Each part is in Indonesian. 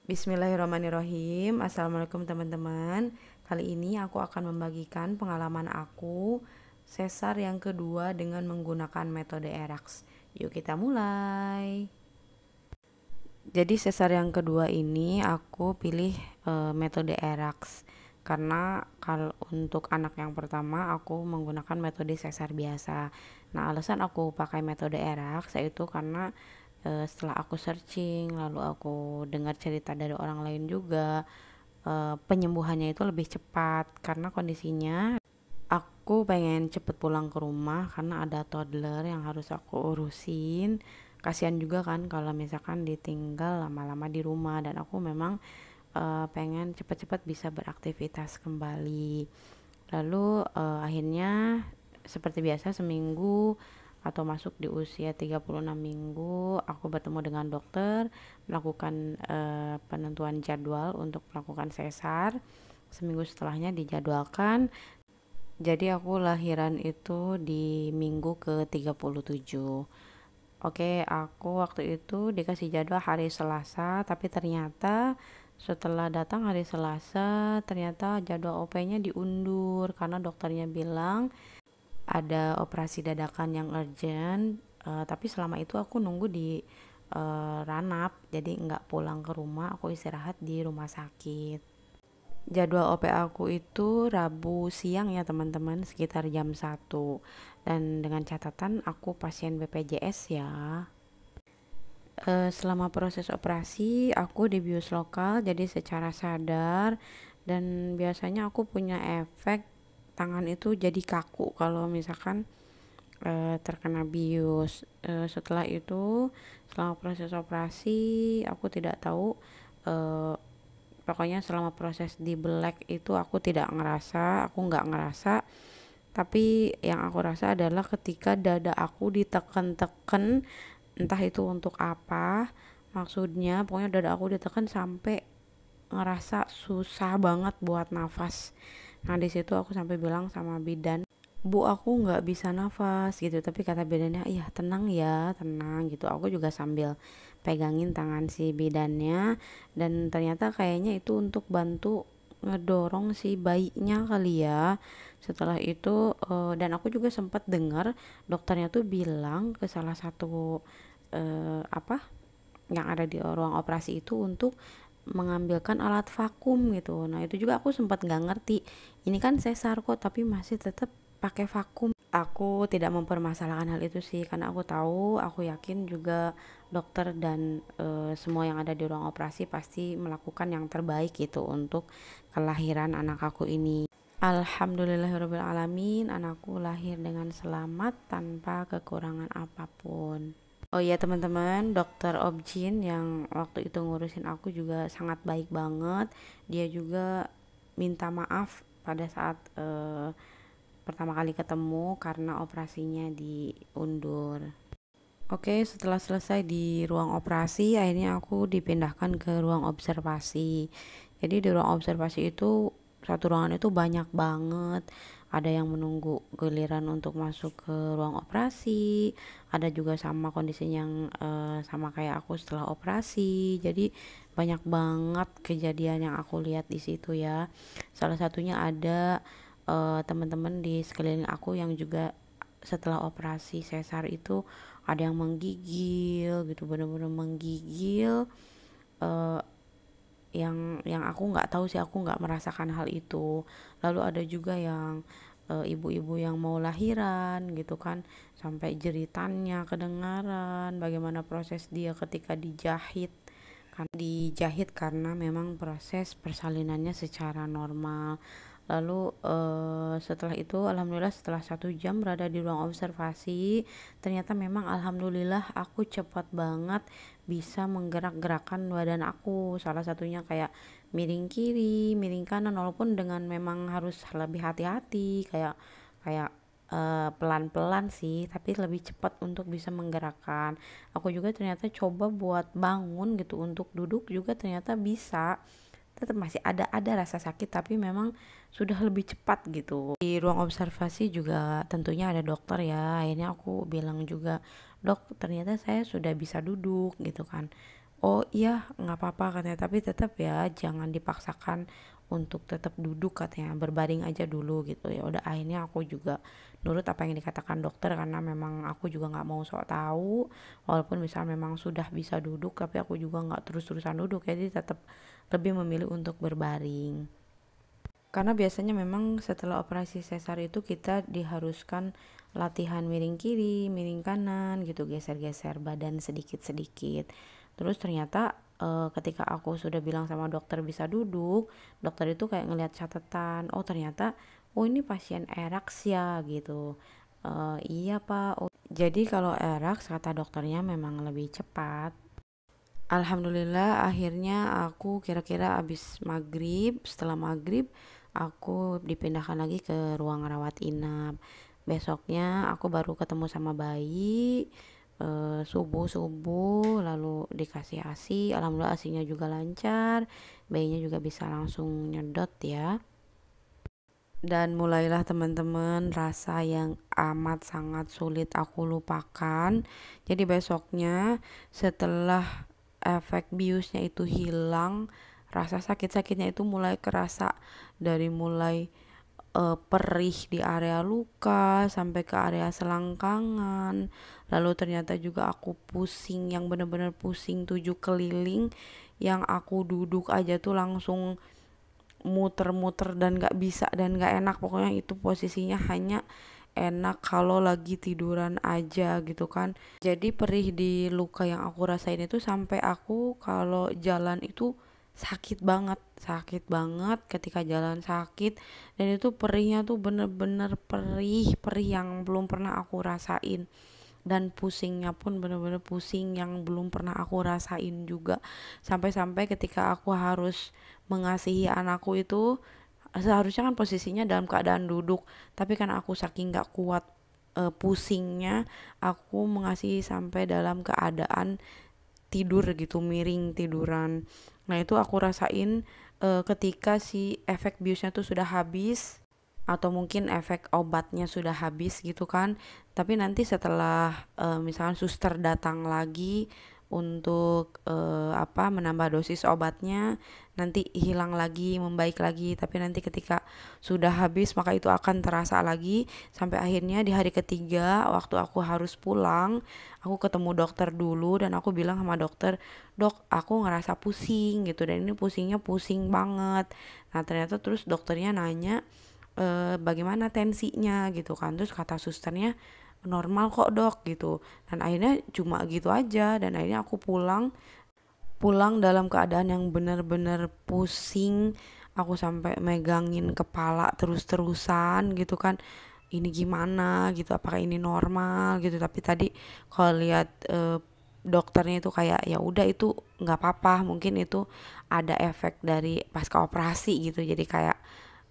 Bismillahirrahmanirrahim. Assalamualaikum teman-teman. Kali ini aku akan membagikan pengalaman aku sesar yang kedua dengan menggunakan metode ERAX. Yuk kita mulai. Jadi sesar yang kedua ini aku pilih metode ERAX karena kalau untuk anak yang pertama aku menggunakan metode sesar biasa. Nah, alasan aku pakai metode ERAX yaitu karena setelah aku searching lalu aku dengar cerita dari orang lain juga, penyembuhannya itu lebih cepat karena kondisinya aku pengen cepet pulang ke rumah karena ada toddler yang harus aku urusin. Kasihan juga kan kalau misalkan ditinggal lama-lama di rumah, dan aku memang pengen cepet-cepet bisa beraktivitas kembali. Lalu akhirnya seperti biasa seminggu atau masuk di usia 36 minggu aku bertemu dengan dokter, melakukan penentuan jadwal untuk melakukan sesar. Seminggu setelahnya dijadwalkan. Jadi aku lahiran itu di minggu ke 37. Oke, aku waktu itu dikasih jadwal hari Selasa, tapi ternyata setelah datang hari Selasa, ternyata jadwal OP-nya diundur karena dokternya bilang ada operasi dadakan yang urgent. Tapi selama itu aku nunggu di Ranap, jadi nggak pulang ke rumah, aku istirahat di rumah sakit. Jadwal OP aku itu Rabu siang ya teman-teman, sekitar jam 1. Dan dengan catatan aku pasien BPJS ya. Selama proses operasi aku dibius lokal, jadi secara sadar, dan biasanya aku punya efek tangan itu jadi kaku kalau misalkan terkena bius. Setelah itu, selama proses operasi aku tidak tahu, eh, pokoknya selama proses di black itu aku nggak ngerasa. Tapi yang aku rasa adalah ketika dada aku ditekan-tekan, entah itu untuk apa maksudnya, pokoknya dada aku ditekan sampai ngerasa susah banget buat nafas. Nah, di situ aku sampai bilang sama bidan, Bu, aku nggak bisa nafas gitu. Tapi kata bidannya, iya tenang ya, tenang gitu. Aku juga sambil pegangin tangan si bidannya, dan ternyata kayaknya itu untuk bantu ngedorong si bayinya kali ya. Setelah itu dan aku juga sempat dengar dokternya tuh bilang ke salah satu apa yang ada di ruang operasi itu untuk mengambilkan alat vakum gitu. Nah, itu juga aku sempat nggak ngerti. Ini kan sesar kok, tapi masih tetap pakai vakum. Aku tidak mempermasalahkan hal itu sih, karena aku tahu, aku yakin juga dokter dan semua yang ada di ruang operasi pasti melakukan yang terbaik gitu untuk kelahiran anak aku ini. Alhamdulillahirobbilalamin, anakku lahir dengan selamat tanpa kekurangan apapun. Oh iya teman-teman, dokter Objin yang waktu itu ngurusin aku juga sangat baik banget. Dia juga minta maaf pada saat pertama kali ketemu karena operasinya diundur. Oke, setelah selesai di ruang operasi, akhirnya aku dipindahkan ke ruang observasi. Jadi di ruang observasi itu, satu ruangan itu banyak banget. Ada yang menunggu giliran untuk masuk ke ruang operasi, ada juga sama kondisi yang sama kayak aku setelah operasi. Jadi banyak banget kejadian yang aku lihat di situ ya. Salah satunya ada teman-teman di sekeliling aku yang juga setelah operasi sesar itu ada yang menggigil gitu, bener-bener menggigil. eh, yang aku nggak tahu sih, aku nggak merasakan hal itu. Lalu ada juga yang ibu-ibu yang mau lahiran gitu kan, sampai jeritannya kedengaran, bagaimana proses dia ketika dijahit, kan dijahit karena memang proses persalinannya secara normal. Lalu setelah itu alhamdulillah setelah 1 jam berada di ruang observasi, ternyata memang alhamdulillah aku cepat banget bisa menggerak-gerakkan badan aku. Salah satunya kayak miring kiri, miring kanan, walaupun dengan memang harus lebih hati-hati, kayak kayak pelan-pelan sih, tapi lebih cepat untuk bisa menggerakkan. Aku juga ternyata coba buat bangun gitu, untuk duduk juga ternyata bisa. Tetap masih ada rasa sakit, tapi memang sudah lebih cepat gitu. Di ruang observasi juga tentunya ada dokter ya. Akhirnya aku bilang juga, dok ternyata saya sudah bisa duduk gitu kan. oh iya nggak apa-apa katanya, tapi tetap ya jangan dipaksakan untuk tetap duduk katanya, berbaring aja dulu gitu. Ya udah akhirnya aku juga nurut apa yang dikatakan dokter, karena memang aku juga nggak mau sok tahu, walaupun misal memang sudah bisa duduk tapi aku juga nggak terus-terusan duduk, jadi tetap lebih memilih untuk berbaring. Karena biasanya memang setelah operasi sesar itu kita diharuskan latihan miring kiri, miring kanan gitu, geser-geser badan sedikit-sedikit. Terus ternyata ketika aku sudah bilang sama dokter bisa duduk, dokter itu kayak ngelihat catatan, oh ternyata oh ini pasien eraks ya gitu. Iya pak, oh. Jadi kalau eraks kata dokternya memang lebih cepat. Alhamdulillah akhirnya aku kira-kira abis maghrib, setelah maghrib aku dipindahkan lagi ke ruang rawat inap. Besoknya aku baru ketemu sama bayi, subuh-subuh lalu dikasih ASI, alhamdulillah ASInya juga lancar, bayinya juga bisa langsung nyedot ya. Dan mulailah teman-teman rasa yang amat sangat sulit aku lupakan. Jadi besoknya setelah efek biusnya itu hilang, rasa sakit-sakitnya itu mulai kerasa, dari mulai perih di area luka sampai ke area selangkangan. Lalu ternyata juga aku pusing yang bener-bener pusing 7 keliling, yang aku duduk aja tuh langsung muter-muter dan gak bisa dan gak enak, pokoknya itu posisinya hanya enak kalau lagi tiduran aja gitu kan. Jadi perih di luka yang aku rasain itu sampai aku kalau jalan itu sakit banget ketika jalan sakit, dan itu perihnya tuh bener-bener perih perih yang belum pernah aku rasain, dan pusingnya pun bener-bener pusing yang belum pernah aku rasain juga. Sampai-sampai ketika aku harus mengasihi anakku itu, seharusnya kan posisinya dalam keadaan duduk, tapi kan aku saking gak kuat pusingnya, aku mengasihi sampai dalam keadaan tidur gitu, miring tiduran. Nah itu aku rasain ketika si efek biusnya tuh sudah habis, atau mungkin efek obatnya sudah habis gitu kan. Tapi nanti setelah misalkan suster datang lagi untuk menambah dosis obatnya, nanti hilang lagi, membaik lagi. Tapi nanti ketika sudah habis maka itu akan terasa lagi, sampai akhirnya di hari ketiga waktu aku harus pulang, aku ketemu dokter dulu dan aku bilang sama dokter, dok aku ngerasa pusing gitu, dan ini pusingnya pusing banget. Nah ternyata terus dokternya nanya bagaimana tensinya gitu kan, terus kata susternya normal kok dok gitu. Dan akhirnya cuma gitu aja, dan akhirnya aku pulang pulang dalam keadaan yang bener-bener pusing. Aku sampai megangin kepala terus-terusan gitu kan, ini gimana gitu, apakah ini normal gitu. Tapi tadi kalau lihat dokternya itu kayak ya udah itu nggak apa-apa, mungkin itu ada efek dari pasca operasi gitu, jadi kayak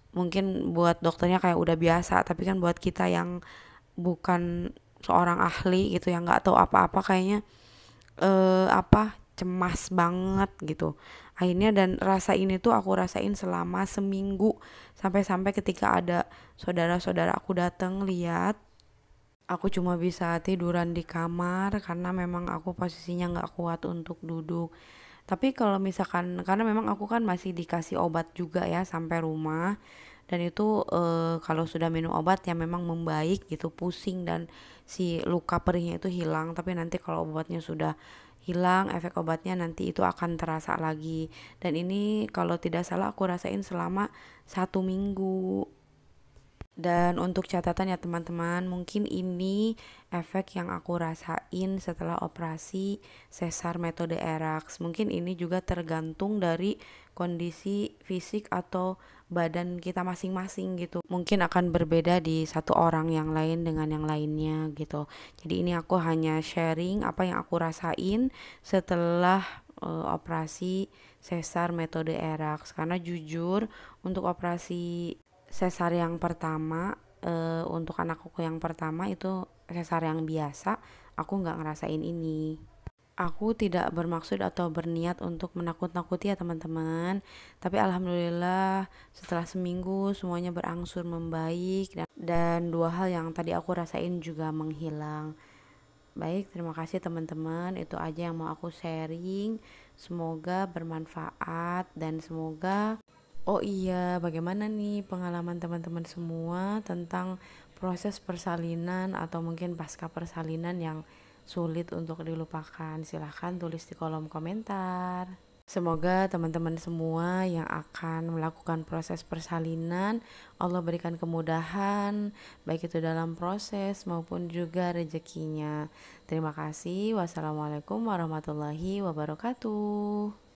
mungkin buat dokternya kayak udah biasa, tapi kan buat kita yang bukan seorang ahli gitu, yang nggak tahu apa-apa, kayaknya cemas banget gitu akhirnya. Dan rasa ini tuh aku rasain selama seminggu, sampai-sampai ketika ada saudara-saudara aku datang lihat, aku cuma bisa tiduran di kamar karena memang aku posisinya nggak kuat untuk duduk. Tapi kalau misalkan, karena memang aku kan masih dikasih obat juga ya sampai rumah, dan itu kalau sudah minum obat ya memang membaik gitu, pusing dan si luka perihnya itu hilang. Tapi nanti kalau obatnya sudah hilang, efek obatnya nanti itu akan terasa lagi. Dan ini kalau tidak salah aku rasain selama 1 minggu. Dan untuk catatan ya teman-teman, mungkin ini efek yang aku rasain setelah operasi sesar metode ERAX. Mungkin ini juga tergantung dari kondisi fisik atau badan kita masing-masing gitu. Mungkin akan berbeda di satu orang yang lain dengan yang lainnya gitu. Jadi ini aku hanya sharing apa yang aku rasain setelah operasi sesar metode ERAX. Karena jujur untuk operasi sesar yang pertama, untuk anakku yang pertama itu sesar yang biasa, aku nggak ngerasain ini. Aku tidak bermaksud atau berniat untuk menakut-nakuti ya teman-teman, tapi alhamdulillah setelah seminggu semuanya berangsur membaik, dan 2 hal yang tadi aku rasain juga menghilang. Baik, terima kasih teman-teman. Itu aja yang mau aku sharing. Semoga bermanfaat dan semoga oh iya, bagaimana nih pengalaman teman-teman semua tentang proses persalinan atau mungkin pasca persalinan yang sulit untuk dilupakan? Silahkan tulis di kolom komentar. Semoga teman-teman semua yang akan melakukan proses persalinan, Allah berikan kemudahan, baik itu dalam proses maupun juga rezekinya. Terima kasih. Wassalamualaikum warahmatullahi wabarakatuh.